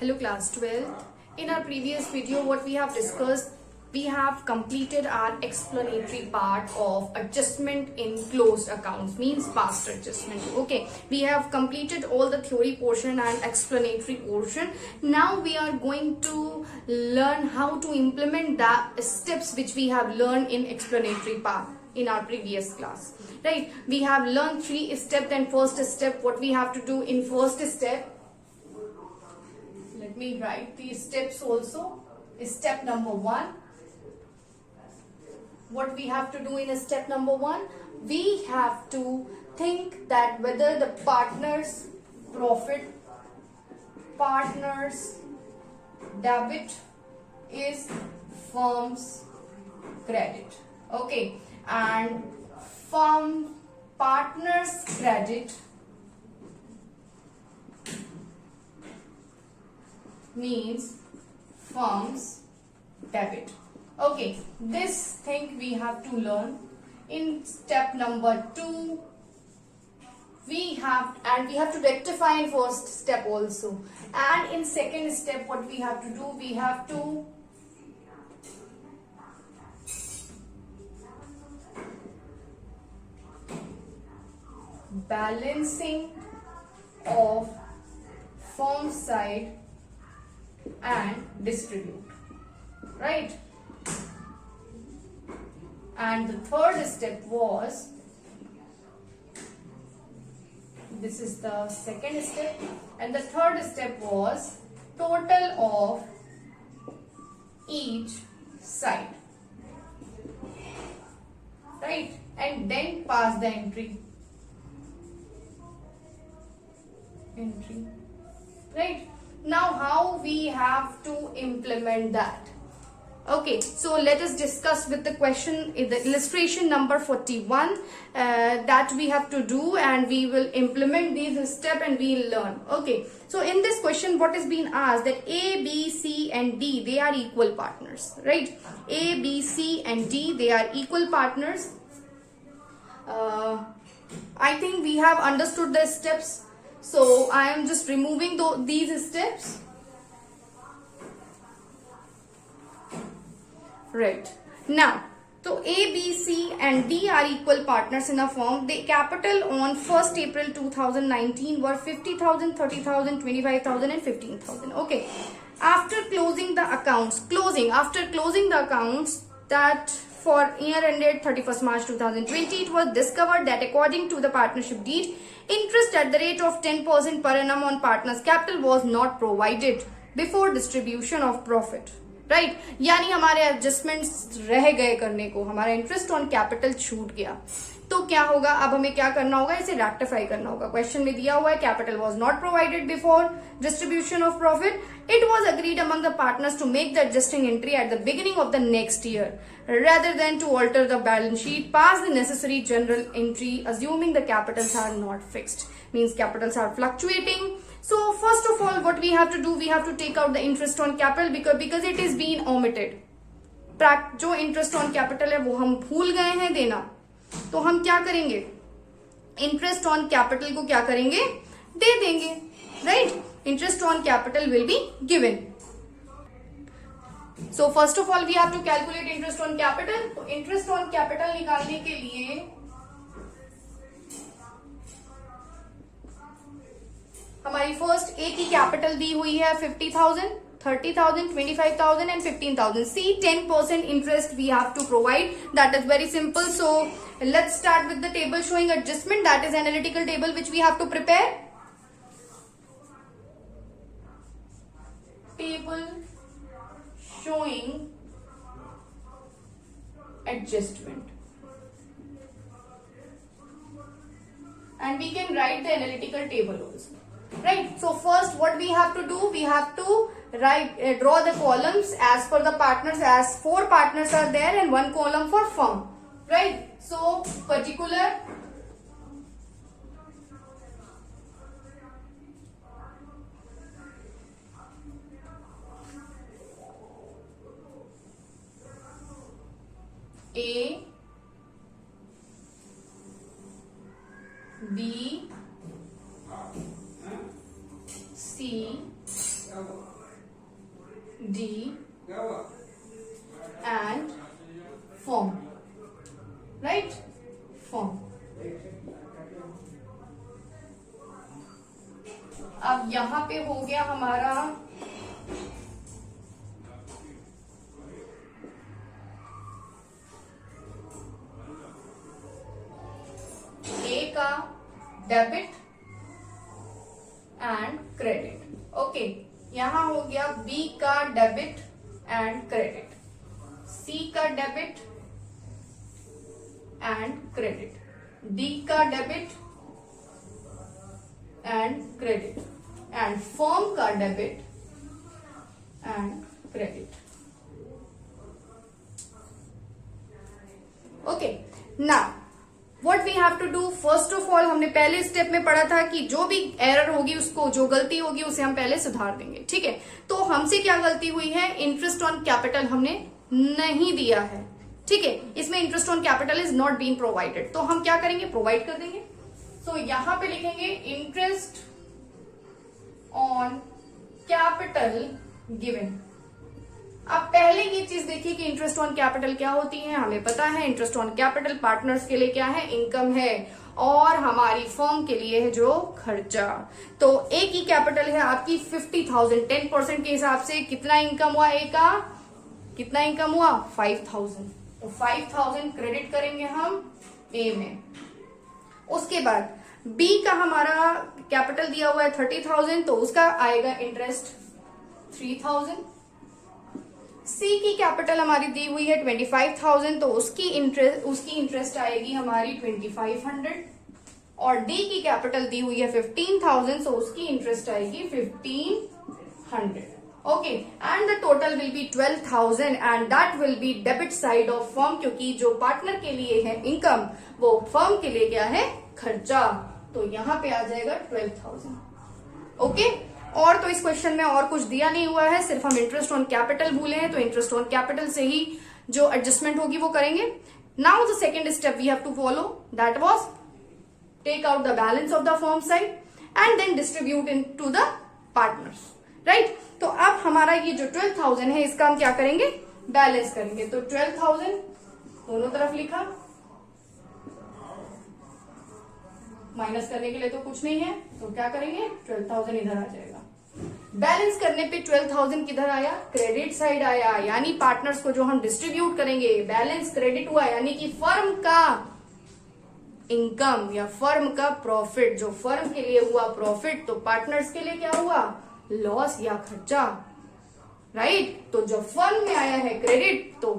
Hello class 12th. In our previous video what we have discussed, we have completed our explanatory part of adjustment in closed accounts, means past adjustment. Okay, we have completed all the theory portion and explanatory portion. Now we are going to learn how to implement the steps which we have learned in explanatory part in our previous class. Right, we have learned 3 steps, and first step what we have to do in first step. Let me write these steps also. Step number 1. What we have to do in step number 1? We have to think that whether the partner's profit, partner's debit is firm's credit. Okay, and partner's credit means firm's debit. Okay, this thing we have to learn in step number 2. We have to rectify in first step also, and in second step what we have to do, we have to balancing of firm side and distribute, right? And the third step was, this is the second step, and the third step was total of each side, right? And then pass the entry, right? Now how we have to implement that? Okay, so let us discuss with the question, the illustration number 41 that we have to do, and we will implement these steps and we will learn. Okay, so in this question what is being asked, that A, B, C and D, they are equal partners, right? A, B, C and D, they are equal partners. I think we have understood the steps, so I am just removing these steps. Right. Now, so A, B, C and D are equal partners in a firm. The capital on 1st April 2019 were 50,000, 30,000, 25,000 and 15,000. Okay. After closing the accounts, that for year ended 31st March 2020, it was discovered that according to the partnership deed, interest at the rate of 10% per annum on partners' capital was not provided before distribution of profit. Right यानी हमारे adjustments रह गए करने को, हमारा interest on capital छूट गया. तो क्या होगा, अब हमें क्या करना होगा, इसे रेक्टिफाई करना होगा. क्वेश्चन में दिया हुआ है capital was not provided before distribution of profit. It was agreed among the partners to make the adjusting entry at the beginning of the next year rather than to alter the balance sheet. Pass the necessary general entry assuming the capitals are not fixed, means capitals are fluctuating. So first of all what we have to do, we have to take out the interest on capital because it is being omitted. जो interest on capital है वो हम भूल गए हैं देना, तो हम क्या करेंगे, interest on capital को क्या करेंगे, दे देंगे, right? Interest on capital will be given. So first of all we have to calculate interest on capital. तो interest on capital निकालने के लिए हमारी फर्स्ट ए की कैपिटल दी हुई है 50,000, 30,000, 25,000 and 15,000. See, 10% interest we have to provide. That is very simple. So let's start with the table showing adjustment. That is analytical table which we have to prepare. Table showing adjustment, and we can write the analytical table also, right? So first what we have to do, we have to draw the columns as per the partners, as 4 partners are there and 1 column for firm, right? So particular A, B, C, अब यहां पे हो गया हमारा ए का debit and credit. Okay, यहां हो गया बी का डेबिट एंड क्रेडिट, सी का डेबिट एंड क्रेडिट, डी का debit and credit and firm का debit and credit. Okay, now what we have to do, first of all हमने पहले step में पढ़ा था कि जो भी एरर होगी उसको, जो गलती होगी उसे हम पहले सुधार देंगे। ठीक है, तो हमसे क्या गलती हुई है, इंटरेस्ट ऑन कैपिटल हमने नहीं दिया है। ठीक है, इसमें interest on capital is not been provided, तो हम क्या करेंगे, प्रोवाइड कर देंगे। सो यहां पे लिखेंगे इंटरेस्ट ऑन कैपिटल गिवन। अब पहले ये चीज देखिए कि इंटरेस्ट ऑन कैपिटल क्या होती है, हमें पता है इंटरेस्ट ऑन कैपिटल पार्टनर्स के लिए क्या है, इनकम है, और हमारी फर्म के लिए है जो खर्चा। तो ए की कैपिटल है आपकी 50,000, 10% के हिसाब से कितना इनकम हुआ, ए का कितना इनकम हुआ, 5,000। तो 5,000 क्रेडिट करेंगे हम ए में। उसके बाद बी का हमारा कैपिटल दिया हुआ है 30,000, तो उसका आएगा इंटरेस्ट 3,000। सी की कैपिटल हमारी दी हुई है 25,000, तो उसकी इंटरेस्ट आएगी हमारी 2,500। और डी की कैपिटल दी हुई है 15,000, तो उसकी इंटरेस्ट आएगी 1,500। Okay, and the total will be 12,000 and that will be debit side of firm, क्योंकि जो पार्टनर के लिए है इनकम वो फर्म के लिए क्या है, खर्चा। तो यहां पे आ जाएगा 12,000। ओके, और तो इस क्वेश्चन में और कुछ दिया नहीं हुआ है, सिर्फ हम इंटरेस्ट ऑन कैपिटल भूले हैं, तो इंटरेस्ट ऑन कैपिटल से ही जो एडजस्टमेंट होगी वो करेंगे। Now the second step we have to follow, that was take out the balance of the firm side and then distribute into the partners, right. तो अब हमारा ये जो 12,000 है इसका हम क्या करेंगे, बैलेंस करेंगे। तो 12,000 दोनों तरफ लिखा, माइनस करने के लिए तो कुछ नहीं है, तो क्या करेंगे, 12,000 इधर आ जाएगा। बैलेंस करने पे 12,000 किधर आया, क्रेडिट साइड आया, यानी पार्टनर्स को जो हम डिस्ट्रीब्यूट करेंगे, बैलेंस क्रेडिट हुआ, यानी कि फर्म का इनकम या फर्म का प्रॉफिट, जो फर्म के लिए हुआ प्रॉफिट, तो पार्टनर्स के लिए क्या हुआ, लॉस या खर्चा, राइट। तो जब फर्म में आया है क्रेडिट, तो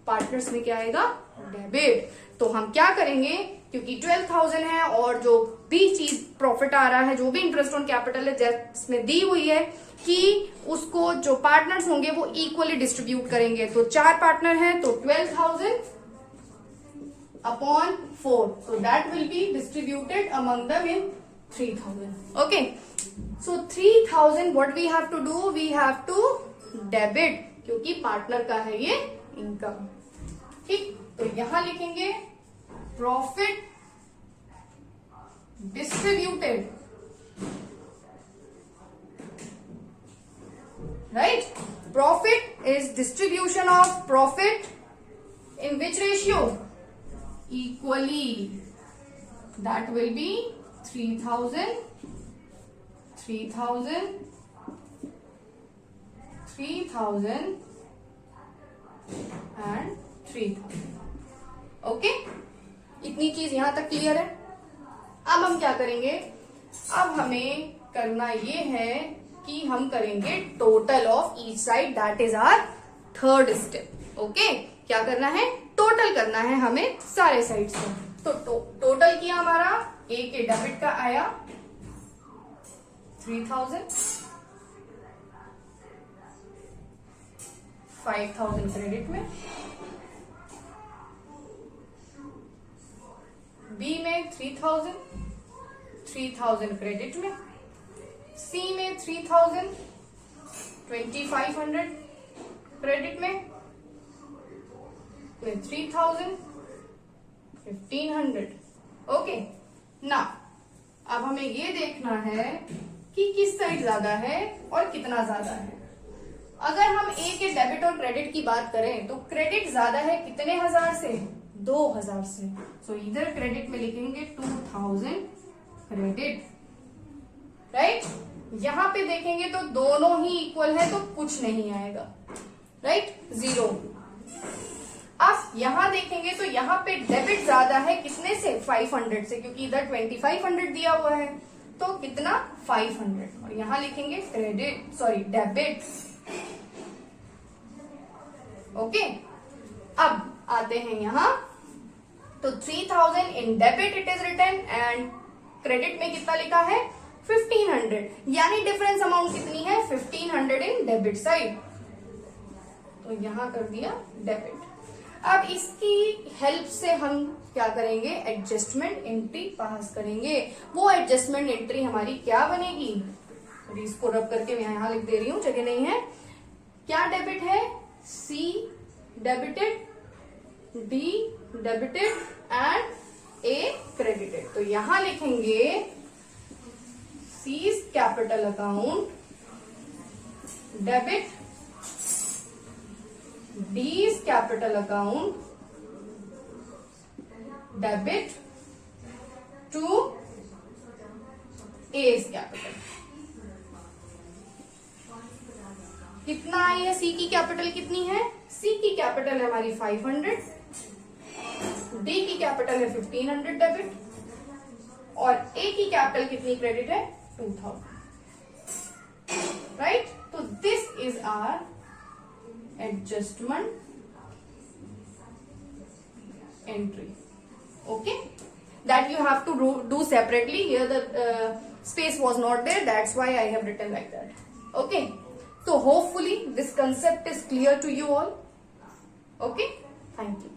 पार्टनर्स में क्या आएगा, डेबिट। तो हम क्या करेंगे, क्योंकि 12,000 है और जो भी चीज प्रॉफिट आ रहा है, जो भी इंटरेस्ट ऑन कैपिटल है जिसमें दी हुई है कि उसको जो पार्टनर्स होंगे वो इक्वली डिस्ट्रीब्यूट करेंगे। तो 4 पार्टनर हैं, तो 12,000 upon 4, so that will be distributed among them in 3,000. Okay, so 3,000 what we have to do, we have to debit, क्योंकि पार्टनर का है ये इनकम। ठीक, तो यहां लिखेंगे profit distributed, right. Profit is distribution of profit in which ratio, equally, that will be 3,000, 3,000, 3,000 and 3,000। Okay, इतनी चीज यहां तक क्लियर है। अब हम क्या करेंगे, अब हमें करना ये है कि हम करेंगे total of each side, that is our third step. Okay, क्या करना है, टोटल करना है हमें सारे साइड से। तो टोटल किया हमारा, ए के डेबिट का आया 3,000, 5,000 क्रेडिट में, बी में 3,000, 3,000 क्रेडिट में, सी में 3,000, 2,500 क्रेडिट में, 3,000, 1,500। ओके, ना अब हमें ये देखना है कि किस साइड ज्यादा है और कितना ज्यादा है। अगर हम ए के डेबिट और क्रेडिट की बात करें तो क्रेडिट ज्यादा है कितने हजार से, 2,000 से। सो इधर क्रेडिट में लिखेंगे 2,000 क्रेडिट, राइट। यहां पे देखेंगे तो दोनों ही इक्वल है तो कुछ नहीं आएगा, राइट, 0। अब यहां देखेंगे तो यहां पे डेबिट ज्यादा है, कितने से, 500 से, क्योंकि इधर 2500 दिया हुआ है, तो कितना, 500। और यहां लिखेंगे क्रेडिट, सॉरी डेबिट। ओके, अब आते हैं यहां, तो 3000 in debit it is written and credit में कितना लिखा है, 1500, यानी डिफरेंस अमाउंट कितनी है, 1500 इन डेबिट साइड, तो यहां कर दिया डेबिट। अब इसकी हेल्प से हम क्या करेंगे, एडजस्टमेंट एंट्री पास करेंगे। वो एडजस्टमेंट एंट्री हमारी क्या बनेगी, इसको रब करके मैं यहां लिख दे रही हूं, जगह नहीं है। क्या डेबिट है, C debited, D debited and A credited. तो यहां लिखेंगे C's capital account debit, D's capital account debit to A's capital. कितना आई है, सी की कैपिटल कितनी है, सी की कैपिटल है हमारी 500, डी की कैपिटल है 1500 डेबिट, और ए की कैपिटल कितनी क्रेडिट है, 2000, राइट। तो this is our adjustment entry, okay, that you have to do separately. Here the space was not there, that's why I have written like that. Okay, so hopefully this concept is clear to you all. Okay, thank you.